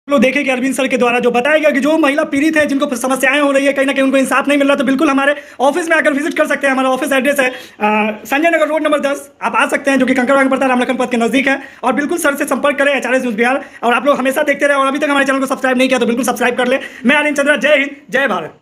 लोग देखें कि अरविंद सर के द्वारा जो बताया गया कि जो महिला पीड़ित है, जिनको समस्याएं हो रही है, कहीं ना कहीं उनको इंसाफ नहीं मिल रहा, तो बिल्कुल हमारे ऑफिस में आकर विजिट कर सकते हैं। हमारा ऑफिस एड्रेस है संजय नगर रोड नंबर 10। आप आ सकते हैं, जो कि कंकड़बाग में पड़ता है, रामलखन पथ के नजदीक है। और बिल्कुल सर से संपर्क करें, HRS न्यूज़ बिहार। और आप लोग हमेशा देखते रहे, और अभी तक हमारे चैनल को सब्सक्राइब नहीं किया तो बिल्कुल सब्सक्राइब कर ले। मैं आर्यन चंद्रा, जय हिंद, जय भारत।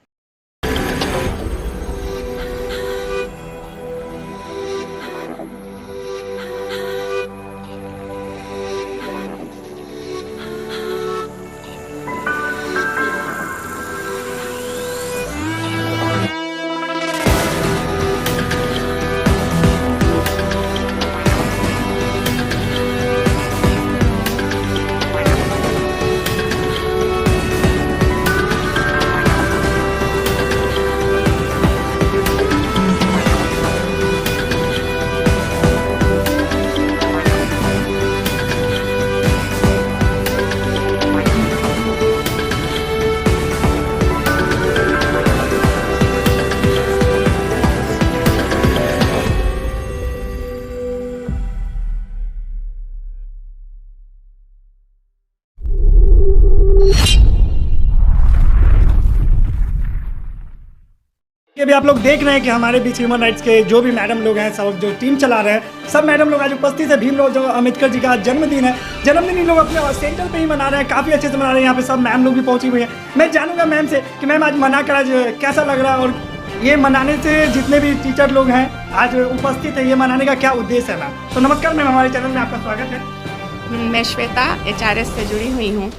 अभी आप लोग देख रहे हैं कि हमारे बीच ह्यूमन राइट्स के जो भी मैडम लोग हैं, सब जो टीम चला रहे हैं, सब मैडम लोग आज उपस्थित है। भीमराव जो अम्बेडकर जी का जन्मदिन है, जन्मदिन इन लोग अपने सेंटर पे ही मना रहे हैं, काफ़ी अच्छे से मना रहे हैं। यहाँ पे सब मैम लोग भी पहुंची हुई है। मैं जानूंगा मैम से कि मैम आज मना कर आज कैसा लग रहा है, और ये मनाने से जितने भी टीचर लोग हैं आज उपस्थित है, ये मनाने का क्या उद्देश्य है मैम? तो नमस्कार मैम, हमारे चैनल में आपका स्वागत है। मैं श्वेता HRS से जुड़ी हुई हूँ।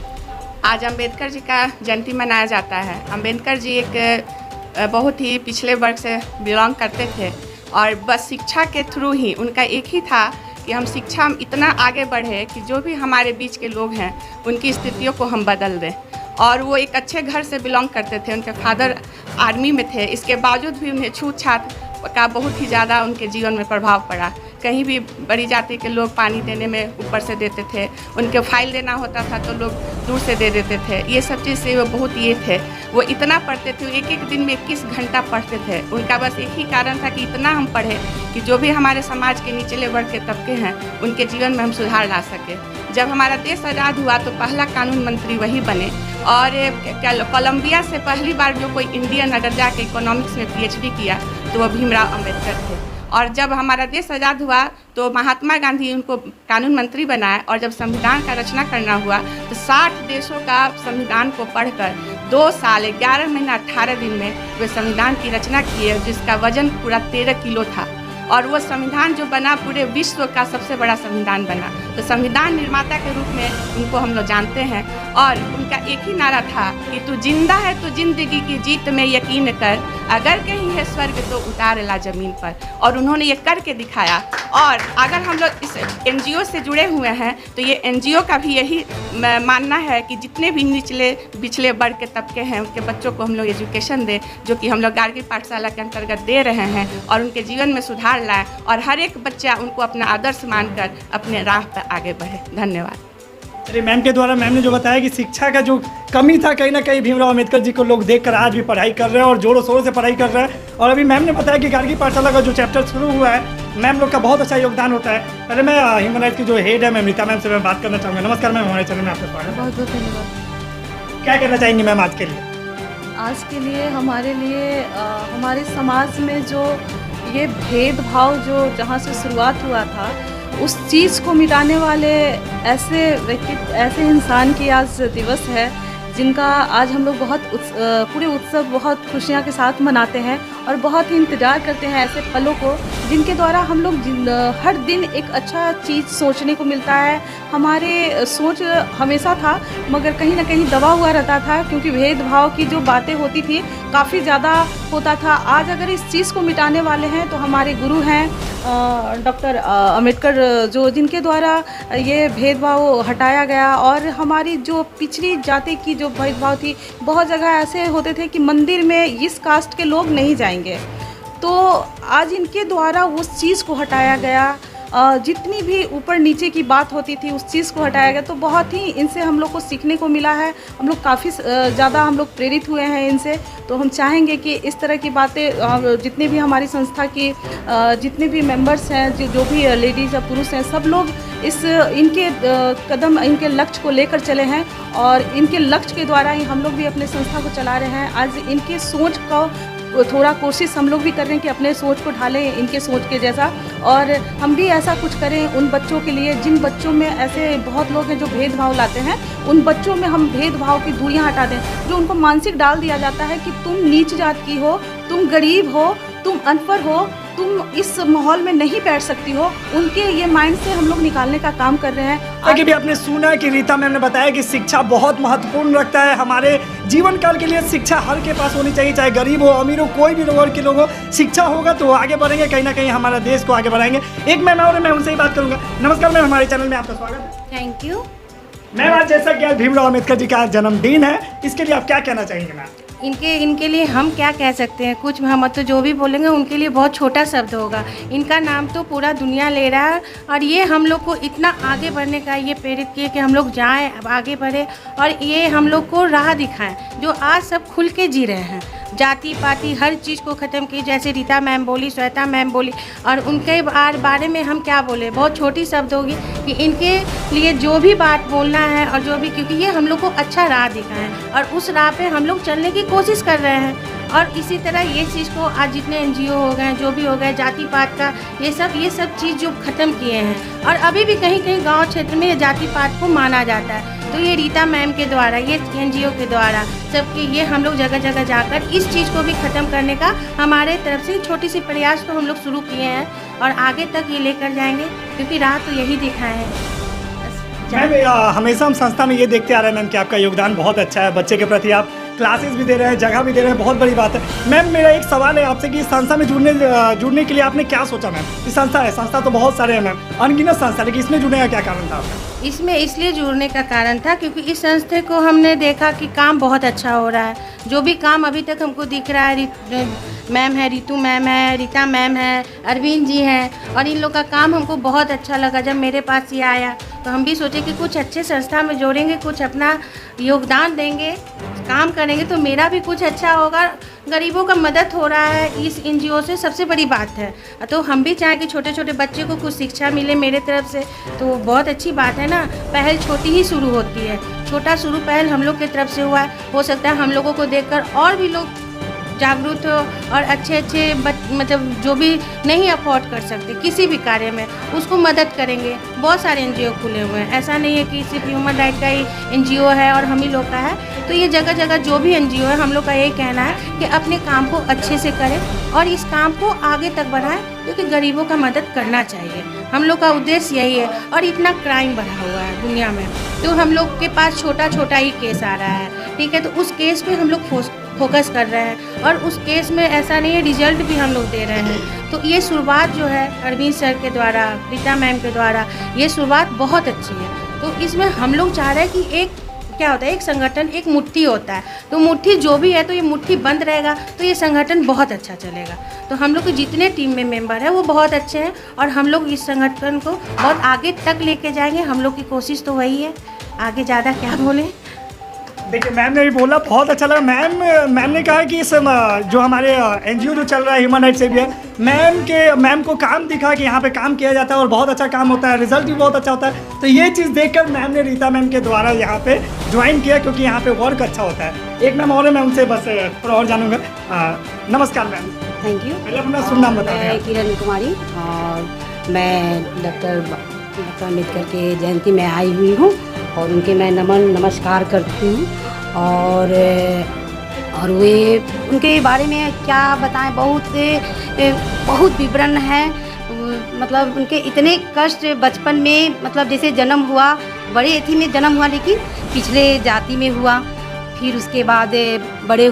आज अम्बेडकर जी का जयंती मनाया जाता है। अम्बेडकर जी एक बहुत ही पिछले वर्ग से बिलोंग करते थे, और बस शिक्षा के थ्रू ही उनका एक ही था कि हम शिक्षा में इतना आगे बढ़े कि जो भी हमारे बीच के लोग हैं उनकी स्थितियों को हम बदल दें। और वो एक अच्छे घर से बिलोंग करते थे, उनके फादर आर्मी में थे, इसके बावजूद भी उन्हें छूत छात का बहुत ही ज़्यादा उनके जीवन में प्रभाव पड़ा। कहीं भी बड़ी जाति के लोग पानी देने में ऊपर से देते थे, उनके फाइल देना होता था तो लोग दूर से दे देते थे। ये सब चीज़ से वो बहुत ये थे, वो इतना पढ़ते थे, एक एक दिन में 21 घंटा पढ़ते थे। उनका बस एक ही कारण था कि इतना हम पढ़े कि जो भी हमारे समाज के निचले वर्ग के तबके हैं उनके जीवन में हम सुधार ला सके। जब हमारा देश आज़ाद हुआ तो पहला कानून मंत्री वही बने, और कोलंबिया से पहली बार जो कोई इंडियन अगर जाके इकोनॉमिक्स में PhD किया तो वो भीमराव अम्बेडकर थे। और जब हमारा देश आज़ाद हुआ तो महात्मा गांधी उनको कानून मंत्री बनाए, और जब संविधान का रचना करना हुआ तो 60 देशों का संविधान को पढ़कर 2 साल 11 महीना 18 दिन में वे संविधान की रचना किए, जिसका वजन पूरा 13 किलो था। और वो संविधान जो बना पूरे विश्व का सबसे बड़ा संविधान बना। तो संविधान निर्माता के रूप में उनको हम लोग जानते हैं। और उनका एक ही नारा था कि तू जिंदा है तो जिंदगी की जीत में यकीन कर, अगर कहीं है स्वर्ग तो उतार ला जमीन पर। और उन्होंने ये करके दिखाया। और अगर हम लोग इस NGO से जुड़े हुए हैं तो ये NGO का भी यही मानना है कि जितने भी पिछले वर्ग के तबके हैं उनके बच्चों को हम लोग एजुकेशन दें, जो कि हम लोग गार्गी पाठशाला के अंतर्गत दे रहे हैं, और उनके जीवन में सुधार लाए, और हर एक बच्चा उनको अपना आदर्श मानकर अपने राह पर आगे बढ़े। धन्यवाद। अरे मैम के द्वारा मैम ने जो बताया कि शिक्षा का जो कमी था, कहीं ना कहीं भीमराव अम्बेडकर जी को लोग देखकर आज भी पढ़ाई कर रहे हैं, और जोरों शोरों से पढ़ाई कर रहे हैं। और अभी मैम ने बताया कि गार्गी पाठशाला का जो चैप्टर शुरू हुआ है, मैम लोग का बहुत अच्छा योगदान होता है। पहले मैं ह्यूमन राइट्स की जो हेड है मैम रीता मैम से मैं बात करना चाहूँगा। नमस्कार मैम, हमारे चैनल में आपका स्वागत है। बहुत बहुत धन्यवाद। क्या कहना चाहेंगी मैम आज के लिए? आज के लिए हमारे लिए हमारे समाज में जो ये भेदभाव जो जहाँ से शुरुआत हुआ था, उस चीज़ को मिटाने वाले ऐसे ऐसे इंसान की आज दिवस है, जिनका आज हम लोग बहुत पूरे उत्सव बहुत खुशियाँ के साथ मनाते हैं, और बहुत ही इंतज़ार करते हैं ऐसे पलों को जिनके द्वारा हम लोग हर दिन एक अच्छा चीज़ सोचने को मिलता है। हमारे सोच हमेशा था, मगर कहीं ना कहीं दबा हुआ रहता था, क्योंकि भेदभाव की जो बातें होती थी काफ़ी ज़्यादा होता था। आज अगर इस चीज़ को मिटाने वाले हैं तो हमारे गुरु हैं डॉक्टर अम्बेडकर, जो जिनके द्वारा ये भेदभाव हटाया गया। और हमारी जो पिछड़ी जाति की जो भेदभाव थी, बहुत जगह ऐसे होते थे कि मंदिर में इस कास्ट के लोग नहीं जाएंगे, तो आज इनके द्वारा उस चीज़ को हटाया गया। जितनी भी ऊपर नीचे की बात होती थी उस चीज़ को हटाया गया। तो बहुत ही इनसे हम लोग को सीखने को मिला है। हम लोग काफ़ी ज़्यादा हम लोग प्रेरित हुए हैं इनसे। तो हम चाहेंगे कि इस तरह की बातें जितने भी हमारी संस्था की जितने भी मेंबर्स हैं, जो भी लेडीज़ या पुरुष हैं, सब लोग इस इनके कदम, इनके लक्ष्य को लेकर चले हैं और इनके लक्ष्य के द्वारा ही हम लोग भी अपने संस्था को चला रहे हैं। आज इनकी सोच को थोड़ा कोशिश हम लोग भी कर रहे हैं कि अपने सोच को ढालें इनके सोच के जैसा, और हम भी ऐसा कुछ करें उन बच्चों के लिए जिन बच्चों में ऐसे बहुत लोग हैं जो भेदभाव लाते हैं। उन बच्चों में हम भेदभाव की दूरियां हटा दें, जो उनको मानसिक डाल दिया जाता है कि तुम नीच जात की हो, तुम गरीब हो, तुम अनपढ़ हो, तुम इस माहौल में नहीं बैठ सकती हो, उनके ये माइंड से हम लोग निकालने का काम कर रहे हैं। आगे भी आपने सुना कि रीता मैम ने बताया कि शिक्षा बहुत महत्वपूर्ण रखता है हमारे जीवन काल के लिए। शिक्षा हर के पास होनी चाहिए, चाहे गरीब हो अमीर हो, कोई भी वर्ग के लोग हो। शिक्षा होगा तो आगे बढ़ेंगे, कहीं ना कहीं हमारा देश को आगे बढ़ाएंगे। एक मैम और मैं उनसे ही बात करूंगा। नमस्कार मैम, हमारे चैनल में आपका स्वागत है। थैंक यू मैम, आज जैसा कि आज भीमराव अम्बेडकर जी का जन्मदिन है, इसके लिए आप क्या कहना चाहेंगे मैम? इनके लिए हम क्या कह सकते हैं, कुछ हम तो जो भी बोलेंगे उनके लिए बहुत छोटा शब्द होगा। इनका नाम तो पूरा दुनिया ले रहा है और ये हम लोग को इतना आगे बढ़ने का ये प्रेरित किए कि हम लोग जाएं, अब आगे बढ़े और ये हम लोग को राह दिखाएं, जो आज सब खुल के जी रहे हैं। जाति पाति हर चीज़ को ख़त्म की, जैसे रीता मैम बोली, श्वेता मैम बोली, और उनके बारे में हम क्या बोले, बहुत छोटी शब्द होगी कि इनके लिए जो भी बात बोलना है और जो भी, क्योंकि ये हम लोग को अच्छा राह दिखाएं और उस राह पे हम लोग चलने की कोशिश कर रहे हैं। और इसी तरह ये चीज़ को आज जितने NGO हो गए, जो भी हो गए, जाति पात का ये सब चीज़ जो ख़त्म किए हैं, और अभी भी कहीं कहीं गांव क्षेत्र में ये जाति पात को माना जाता है। तो ये रीता मैम के द्वारा, ये NGO के द्वारा सबके ये हम लोग जगह जगह जाकर इस चीज़ को भी ख़त्म करने का हमारे तरफ से छोटी सी प्रयास तो हम लोग शुरू किए हैं और आगे तक ये लेकर जाएंगे, क्योंकि राह तो यही दिखाए हैं। मैम, हमेशा हम संस्था में ये देखते आ रहे हैं मैम कि आपका योगदान बहुत अच्छा है। बच्चे के प्रति आप क्लासेस भी दे रहे हैं, जगह भी दे रहे हैं, बहुत बड़ी बात है। मैम, मेरा एक सवाल है आपसे कि इस संस्था में जुड़ने के लिए आपने क्या सोचा मैम? इस संस्था तो बहुत सारे हैं मैम, अनगिनत संस्था, लेकिन इसमें जुड़ने का क्या कारण था आपका? इसमें इसलिए जुड़ने का कारण था क्योंकि इस संस्था को हमने देखा कि काम बहुत अच्छा हो रहा है। जो भी काम अभी तक हमको दिख रहा है, मैम है, रितु मैम है, रीता मैम है, अरविंद जी हैं, और इन लोग का काम हमको बहुत अच्छा लगा। जब मेरे पास ये आया तो हम भी सोचे कि कुछ अच्छे संस्था में जोड़ेंगे, कुछ अपना योगदान देंगे, काम करेंगे तो मेरा भी कुछ अच्छा होगा। गरीबों का मदद हो रहा है इस NGO से, सबसे बड़ी बात है। तो हम भी चाहें कि छोटे छोटे बच्चे को कुछ शिक्षा मिले मेरे तरफ से, तो बहुत अच्छी बात है ना। पहल छोटी ही शुरू होती है, छोटा शुरू पहल हम लोग की तरफ से हुआ है। हो सकता है हम लोगों को देखकर और भी लोग जागरूक हो और अच्छे मतलब जो भी नहीं अफोर्ड कर सकते किसी भी कार्य में, उसको मदद करेंगे। बहुत सारे NGO खुले हुए हैं, ऐसा नहीं है कि सिर्फ ह्यूमन राइट का ही NGO है और हम ही लोग का है। तो ये जगह जगह जो भी NGO है, हम लोग का यही कहना है कि अपने काम को अच्छे से करें और इस काम को आगे तक बढ़ाएं, क्योंकि गरीबों का मदद करना चाहिए। हम लोग का उद्देश्य यही है। और इतना क्राइम बढ़ा हुआ है दुनिया में, तो हम लोग के पास छोटा छोटा ही केस आ रहा है, ठीक है, तो उस केस पे हम लोग फोकस कर रहे हैं और उस केस में ऐसा नहीं है, रिजल्ट भी हम लोग दे रहे हैं। तो ये शुरुआत जो है अरविंद सर के द्वारा, रीता मैम के द्वारा, ये शुरुआत बहुत अच्छी है। तो इसमें हम लोग चाह रहे हैं कि एक क्या होता है, एक संगठन एक मुट्ठी होता है, तो मुट्ठी जो भी है तो ये मुट्ठी बंद रहेगा तो ये संगठन बहुत अच्छा चलेगा। तो हम लोग के जितने टीम में मेंबर हैं वो बहुत अच्छे हैं और हम लोग इस संगठन को बहुत आगे तक लेके जाएंगे। हम लोग की कोशिश तो वही है, आगे ज़्यादा क्या बोलें। देखिए, मैम ने भी बोला, बहुत अच्छा लगा। मैम ने कहा कि इस जो हमारे NGO जो चल रहा है ह्यूमन राइट से भी है, मैम को काम दिखा कि यहाँ पे काम किया जाता है और बहुत अच्छा काम होता है, रिजल्ट भी बहुत अच्छा होता है। तो ये चीज़ देखकर मैम ने रीता मैम के द्वारा यहाँ पे ज्वाइन किया, क्योंकि यहाँ पे वर्क अच्छा होता है। एक मैम और है, मैं उनसे बस थोड़ा और जानूँगा। नमस्कार मैम। Thank you. पहले अपना शुभ नाम बताएं। मैं किरण कुमारी और मैं डॉक्टर अम्बेडकर के जयंती में आई हुई हूँ और उनके मैं नमस्कार करती हूँ। और वे उनके बारे में क्या बताएं, बहुत विवरण है। मतलब उनके इतने कष्ट बचपन में, मतलब जैसे जन्म हुआ, बड़े एथी में जन्म हुआ लेकिन पिछले जाति में हुआ, फिर उसके बाद बड़े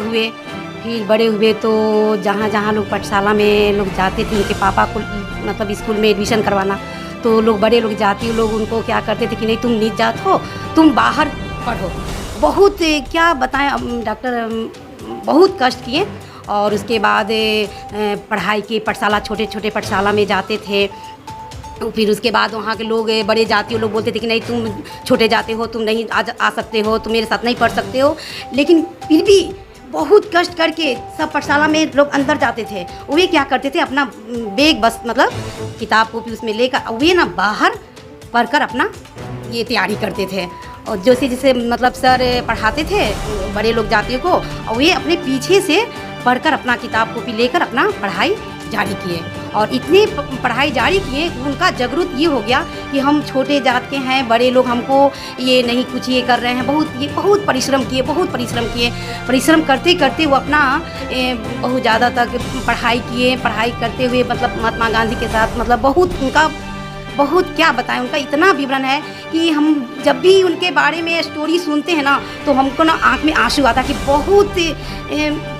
हुए तो जहाँ जहाँ लोग पाठशाला में लोग जाते थे, उनके पापा को मतलब स्कूल में एडमिशन करवाना, तो लोग बड़े लोग जाति लोग उनको क्या करते थे कि नहीं तुम नीच जात हो, तुम बाहर पढ़ो। बहुत क्या बताएं, डॉक्टर बहुत कष्ट किए। और उसके बाद पढ़ाई की पाठशाला, छोटे छोटे पाठशाला में जाते थे। फिर उसके बाद वहाँ के लोग, बड़े जातियों लोग बोलते थे कि नहीं तुम छोटे जाते हो, तुम नहीं आ सकते हो, तुम मेरे साथ नहीं पढ़ सकते हो। लेकिन फिर भी बहुत कष्ट करके सब पाठशाला में लोग अंदर जाते थे। वे क्या करते थे, अपना बैग बस मतलब किताब कॉपी उसमें लेकर वे ना बाहर पढ़कर अपना ये तैयारी करते थे। और जैसे जैसे मतलब सर पढ़ाते थे बड़े लोग जातियों को, और वे अपने पीछे से पढ़कर अपना किताब कॉपी लेकर अपना पढ़ाई जारी किए। और इतनी पढ़ाई जारी किए, उनका जागरूक ये हो गया कि हम छोटे जात के हैं, बड़े लोग हमको ये नहीं कुछ ये कर रहे हैं। बहुत परिश्रम किए, परिश्रम करते करते वो अपना बहुत ज़्यादा तक पढ़ाई किए। पढ़ाई करते हुए मतलब महात्मा गांधी के साथ मतलब बहुत क्या बताएं, उनका इतना विवरण है कि हम जब भी उनके बारे में स्टोरी सुनते हैं ना, तो हमको ना आँख में आंसू आता कि बहुत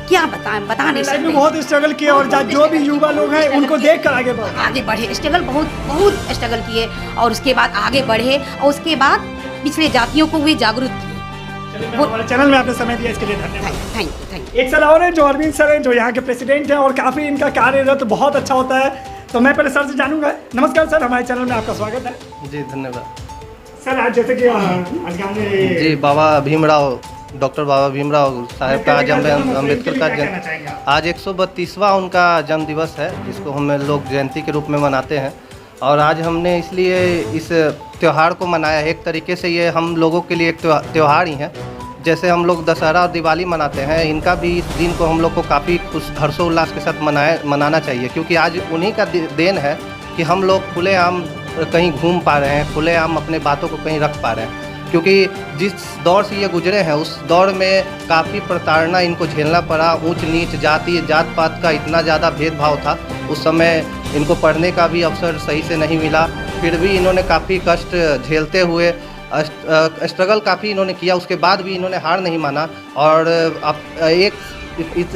क्या बताएं, बता नहीं सकते। बहुत स्ट्रगल किए और जो भी युवा लोग हैं उनको देख कर आगे बढ़े। स्ट्रगल बहुत स्ट्रगल किए और उसके बाद आगे बढ़े, और उसके बाद पिछले जातियों को वे जागरूक किए। हमारे चैनल में आपने समय दिया, इसके लिए धन्यवाद। Thank you. एक सर और है जो अरविंद सर हैं, जो यहाँ के प्रेसिडेंट हैं और काफ़ी इनका कार्यरत बहुत अच्छा होता है। तो मैं पहले सर से जानूंगा। नमस्कार सर, हमारे चैनल में आपका स्वागत है। जी धन्यवाद सर। आज जैसे कि आज जी बाबा भीमराव, डॉक्टर बाबा भीमराव साहब का आज अम्बेडकर का आज 132वां उनका जन्म दिवस है, जिसको हम लोग जयंती के रूप में मनाते हैं। और आज हमने इसलिए इस त्यौहार को मनाया, एक तरीके से ये हम लोगों के लिए एक त्यौहार ही है। जैसे हम लोग दशहरा और दिवाली मनाते हैं, इनका भी इस दिन को हम लोग को काफ़ी हर्षोल्लास के साथ मनाना चाहिए, क्योंकि आज उन्हीं का देन है कि हम लोग खुलेआम कहीं घूम पा रहे हैं, खुलेआम अपने बातों को कहीं रख पा रहे हैं। क्योंकि जिस दौर से ये गुजरे हैं, उस दौर में काफ़ी प्रताड़ना इनको झेलना पड़ा। ऊंच नीच जात पात का इतना ज़्यादा भेदभाव था। उस समय इनको पढ़ने का भी अवसर सही से नहीं मिला, फिर भी इन्होंने काफ़ी कष्ट झेलते हुए स्ट्रगल काफ़ी इन्होंने किया। उसके बाद भी इन्होंने हार नहीं माना और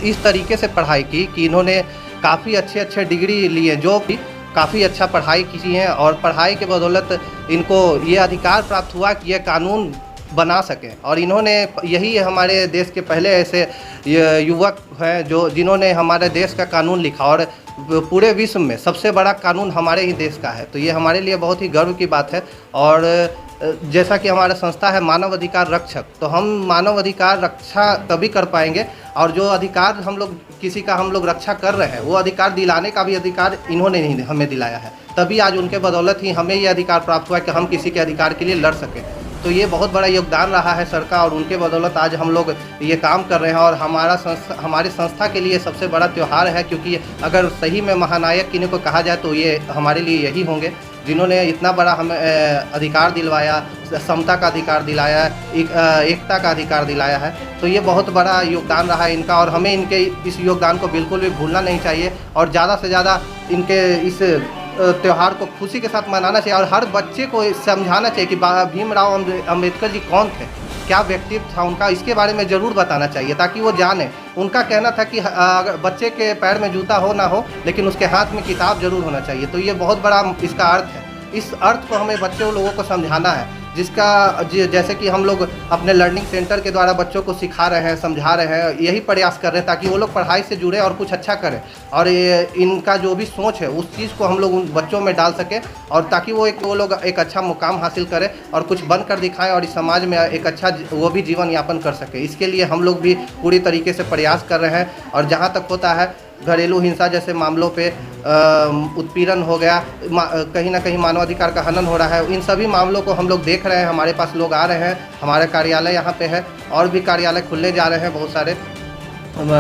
इस तरीके से पढ़ाई की कि इन्होंने काफ़ी अच्छे डिग्री लिए, जो भी काफ़ी अच्छा पढ़ाई की है। और पढ़ाई के बदौलत इनको ये अधिकार प्राप्त हुआ कि ये कानून बना सकें। और इन्होंने यही हमारे देश के पहले ऐसे युवक हैं जिन्होंने हमारे देश का कानून लिखा, और पूरे विश्व में सबसे बड़ा कानून हमारे ही देश का है। तो ये हमारे लिए बहुत ही गर्व की बात है। और जैसा कि हमारा संस्था है मानव अधिकार रक्षक, तो हम मानव अधिकार रक्षा तभी कर पाएंगे, और जो अधिकार हम लोग किसी का हम लोग रक्षा कर रहे हैं, वो अधिकार दिलाने का भी अधिकार इन्होंने ही हमें दिलाया है। तभी आज उनके बदौलत ही हमें ये अधिकार प्राप्त हुआ कि हम किसी के अधिकार के लिए लड़ सकें। तो ये बहुत बड़ा योगदान रहा है सर का, और उनके बदौलत आज हम लोग ये काम कर रहे हैं। और हमारी संस्था के लिए सबसे बड़ा त्यौहार है, क्योंकि अगर सही में महानायक किन्हीं को कहा जाए तो ये हमारे लिए यही होंगे, जिन्होंने इतना बड़ा हमें अधिकार दिलवाया, समता का अधिकार दिलाया, एकता का अधिकार दिलाया है। तो ये बहुत बड़ा योगदान रहा है इनका, और हमें इनके इस योगदान को बिल्कुल भी भूलना नहीं चाहिए। और ज़्यादा से ज़्यादा इनके इस त्यौहार को खुशी के साथ मनाना चाहिए, और हर बच्चे को समझाना चाहिए कि भीमराव अम्बेडकर जी कौन थे, क्या व्यक्तित्व था उनका, इसके बारे में ज़रूर बताना चाहिए, ताकि वो जाने। उनका कहना था कि अगर बच्चे के पैर में जूता हो ना हो, लेकिन उसके हाथ में किताब जरूर होना चाहिए। तो ये बहुत बड़ा इसका अर्थ है। इस अर्थ को हमें बच्चों लोगों को समझाना है, जैसे कि हम लोग अपने लर्निंग सेंटर के द्वारा बच्चों को सिखा रहे हैं, समझा रहे हैं, यही प्रयास कर रहे हैं ताकि वो लोग पढ़ाई से जुड़े और कुछ अच्छा करें। और इनका जो भी सोच है उस चीज़ को हम लोग उन बच्चों में डाल सकें, और ताकि वो लोग एक अच्छा मुकाम हासिल करें और कुछ बन कर दिखाएं, और इस समाज में एक अच्छा वो भी जीवन यापन कर सके। इसके लिए हम लोग भी पूरी तरीके से प्रयास कर रहे हैं। और जहाँ तक होता है घरेलू हिंसा जैसे मामलों पे उत्पीड़न हो गया, कहीं ना कहीं मानवाधिकार का हनन हो रहा है, इन सभी मामलों को हम लोग देख रहे हैं। हमारे पास लोग आ रहे हैं, हमारे कार्यालय यहाँ पे है, और भी कार्यालय खुलने जा रहे हैं बहुत सारे।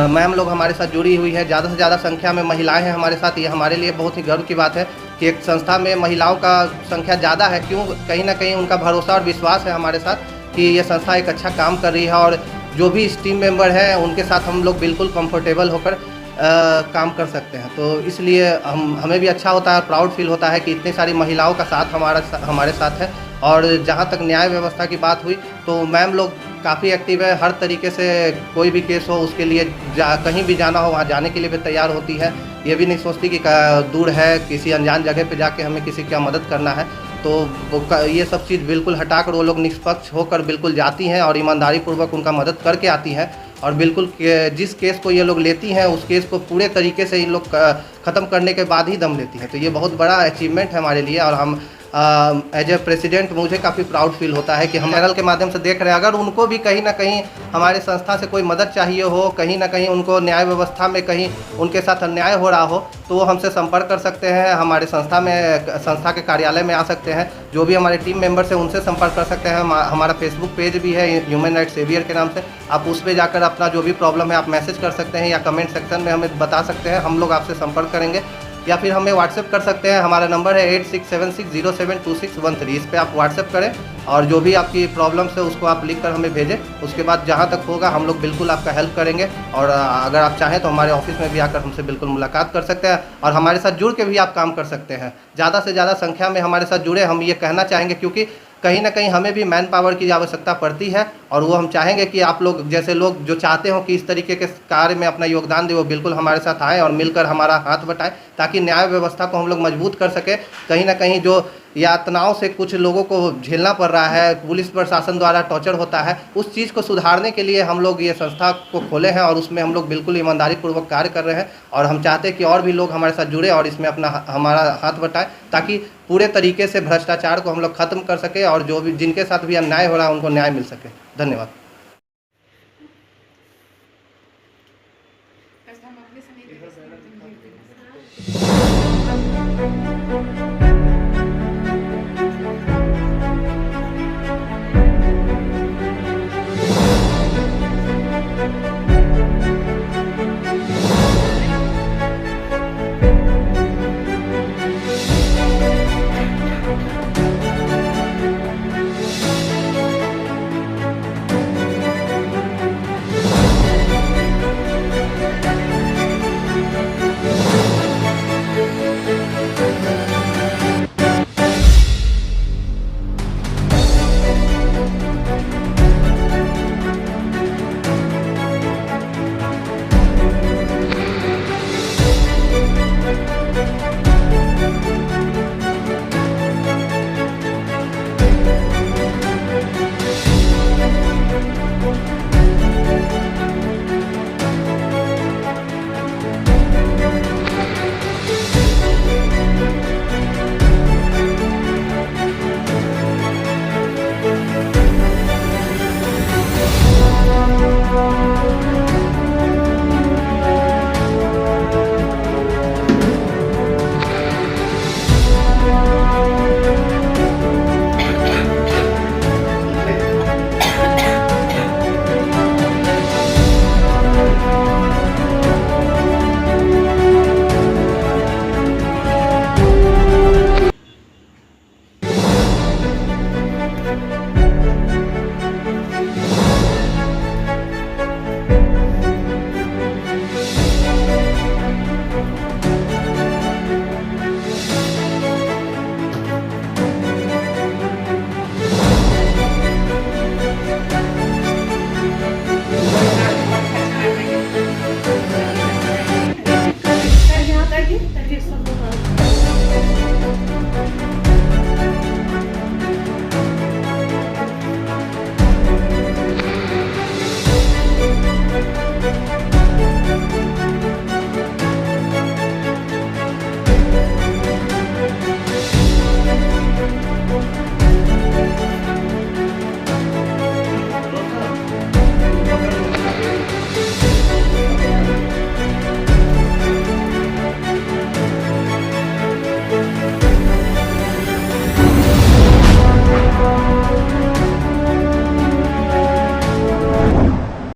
मैम लोग हमारे साथ जुड़ी हुई है, ज़्यादा से ज़्यादा संख्या में महिलाएं हैं हमारे साथ। ये हमारे लिए बहुत ही गर्व की बात है कि एक संस्था में महिलाओं का संख्या ज़्यादा है। क्यों? कहीं ना कहीं उनका भरोसा और विश्वास है हमारे साथ कि ये संस्था एक अच्छा काम कर रही है, और जो भी इस टीम मेंबर हैं उनके साथ हम लोग बिल्कुल कंफर्टेबल होकर काम कर सकते हैं। तो इसलिए हमें भी अच्छा होता है, प्राउड फील होता है कि इतनी सारी महिलाओं का साथ हमारे साथ है। और जहाँ तक न्याय व्यवस्था की बात हुई तो मैम लोग काफ़ी एक्टिव है, हर तरीके से कोई भी केस हो उसके लिए कहीं भी जाना हो वहाँ जाने के लिए भी तैयार होती है। ये भी नहीं सोचती कि दूर है, किसी अनजान जगह पे जाके हमें किसी की मदद करना है। तो ये सब चीज़ बिल्कुल हटाकर वो लोग निष्पक्ष होकर बिल्कुल जाती हैं और ईमानदारी पूर्वक उनका मदद करके आती हैं। और बिल्कुल जिस केस को ये लोग लेती हैं उस केस को पूरे तरीके से इन लोग ख़त्म करने के बाद ही दम लेती हैं। तो ये बहुत बड़ा अचीवमेंट है हमारे लिए, और हम एज ए प्रेसिडेंट मुझे काफ़ी प्राउड फील होता है कि हम चैनल के माध्यम से देख रहे हैं। अगर उनको भी कहीं ना कहीं हमारे संस्था से कोई मदद चाहिए हो, कहीं ना कहीं उनको न्याय व्यवस्था में कहीं उनके साथ अन्याय हो रहा हो, तो वो हमसे संपर्क कर सकते हैं। हमारे संस्था के कार्यालय में आ सकते हैं। जो भी हमारे टीम मेंबर्स हैं उनसे संपर्क कर सकते हैं। हमारा फेसबुक पेज भी है ह्यूमन राइट्स सेवियर के नाम से। आप उस पर जाकर अपना जो भी प्रॉब्लम है आप मैसेज कर सकते हैं या कमेंट सेक्शन में हमें बता सकते हैं। हम लोग आपसे संपर्क करेंगे या फिर हमें व्हाट्सएप कर सकते हैं। हमारा नंबर है 8676072613। इस पर आप व्हाट्सएप करें और जो भी आपकी प्रॉब्लम्स है उसको आप लिख कर हमें भेजें। उसके बाद जहाँ तक होगा हम लोग बिल्कुल आपका हेल्प करेंगे। और अगर आप चाहें तो हमारे ऑफिस में भी आकर हमसे बिल्कुल मुलाकात कर सकते हैं और हमारे साथ जुड़ के भी आप काम कर सकते हैं। ज़्यादा से ज़्यादा संख्या में हमारे साथ जुड़े, हम ये कहना चाहेंगे, क्योंकि कहीं ना कहीं हमें भी मैन पावर की आवश्यकता पड़ती है। और वो हम चाहेंगे कि आप लोग जैसे लोग जो चाहते हो कि इस तरीके के कार्य में अपना योगदान दे, वो बिल्कुल हमारे साथ आएँ और मिलकर हमारा हाथ बटाएं, ताकि न्याय व्यवस्था को हम लोग मजबूत कर सकें। कहीं ना कहीं जो यातनाओं से कुछ लोगों को झेलना पड़ रहा है, पुलिस प्रशासन द्वारा टॉर्चर होता है, उस चीज़ को सुधारने के लिए हम लोग ये संस्था को खोले हैं और उसमें हम लोग बिल्कुल ईमानदारी पूर्वक कार्य कर रहे हैं। और हम चाहते हैं कि और भी लोग हमारे साथ जुड़े और इसमें हमारा हाथ बटाएं, ताकि पूरे तरीके से भ्रष्टाचार को हम लोग खत्म कर सके और जो भी जिनके साथ भी अन्याय हो रहा है उनको न्याय मिल सके। धन्यवाद। हम अपने से नहीं